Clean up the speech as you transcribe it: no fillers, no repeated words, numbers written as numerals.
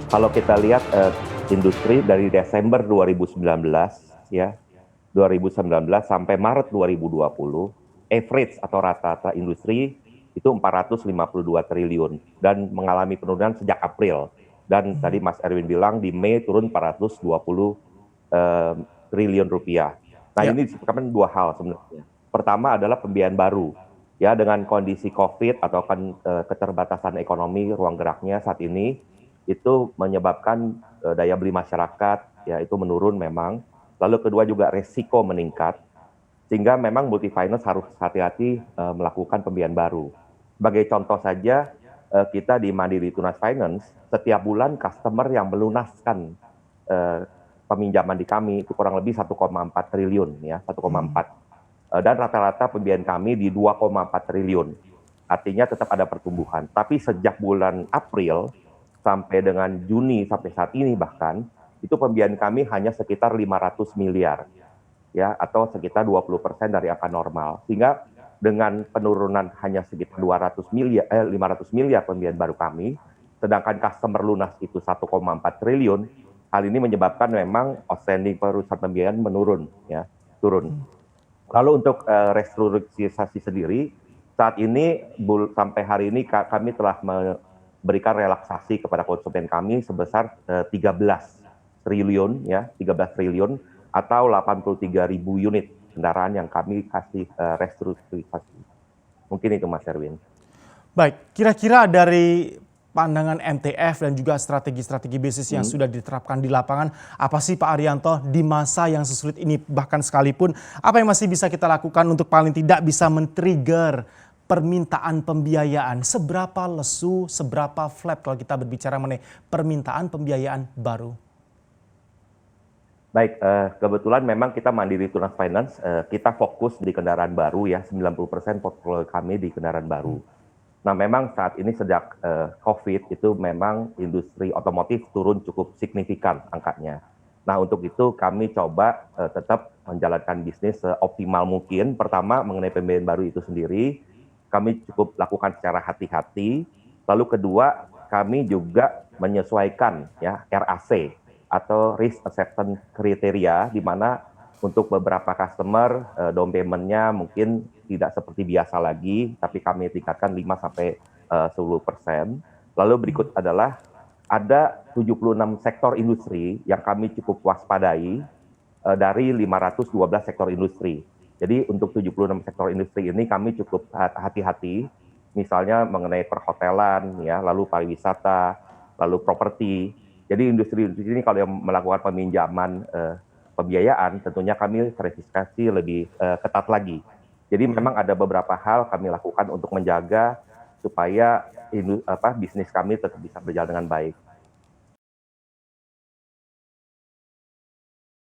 Kalau kita lihat industri dari Desember 2019 ya, 2019 sampai Maret 2020, average atau rata-rata industri itu 452 triliun dan mengalami penurunan sejak April. Dan tadi Mas Erwin bilang di Mei turun 420 triliun rupiah. Nah Ya. ini disebabkan dua hal sebenarnya. Pertama adalah pembiayaan baru. Ya dengan kondisi COVID atau kan keterbatasan ekonomi ruang geraknya saat ini itu menyebabkan daya beli masyarakat ya itu menurun memang. Lalu kedua juga resiko meningkat sehingga memang multi finance harus hati-hati melakukan pembiayaan baru. Sebagai contoh saja kita di Mandiri Tunas Finance setiap bulan customer yang melunaskan eh, peminjaman di kami itu kurang lebih 1,4 triliun ya 1,4 dan rata-rata pembiayaan kami di 2,4 triliun. Artinya tetap ada pertumbuhan. Tapi sejak bulan April sampai dengan Juni sampai saat ini bahkan itu pembiayaan kami hanya sekitar 500 miliar ya atau sekitar 20% dari angka normal. Sehingga dengan penurunan hanya sekitar 500 miliar pembiayaan baru kami, sedangkan customer lunas itu 1,4 triliun, hal ini menyebabkan memang outstanding perusahaan pembiayaan menurun ya, turun. Lalu untuk restrukturisasi sendiri, saat ini sampai hari ini kami telah memberikan relaksasi kepada konsumen kami sebesar 13 triliun ya, 13 triliun atau 83.000 unit kendaraan yang kami kasih restrukturisasi. Mungkin itu Mas Erwin. Baik, kira-kira dari pandangan MTF dan juga strategi-strategi bisnis yang sudah diterapkan di lapangan, apa sih Pak Arianto di masa yang sesulit ini bahkan sekalipun, apa yang masih bisa kita lakukan untuk paling tidak bisa men-trigger permintaan pembiayaan? Seberapa lesu, seberapa flat kalau kita berbicara mengenai permintaan pembiayaan baru? Baik, kebetulan memang kita Mandiri Tunas Finance, kita fokus di kendaraan baru ya, 90% portfolio kami di kendaraan baru. Nah memang saat ini sejak COVID itu memang industri otomotif turun cukup signifikan angkanya. Nah untuk itu kami coba tetap menjalankan bisnis seoptimal mungkin. Pertama mengenai pembiayaan baru itu sendiri, kami cukup lakukan secara hati-hati. Lalu kedua, kami juga menyesuaikan ya RAC atau Risk Acceptance Criteria, di mana untuk beberapa customer down payment-nya mungkin tidak seperti biasa lagi, tapi kami tingkatkan 5-10%. Lalu berikut adalah ada 76 sektor industri yang kami cukup waspadai dari 512 sektor industri. Jadi untuk 76 sektor industri ini kami cukup hati-hati, misalnya mengenai perhotelan, ya, lalu pariwisata, lalu properti. Jadi industri-industri ini kalau yang melakukan peminjaman pembiayaan, tentunya kami verifikasi lebih ketat lagi. Jadi memang ada beberapa hal kami lakukan untuk menjaga supaya bisnis kami tetap bisa berjalan dengan baik.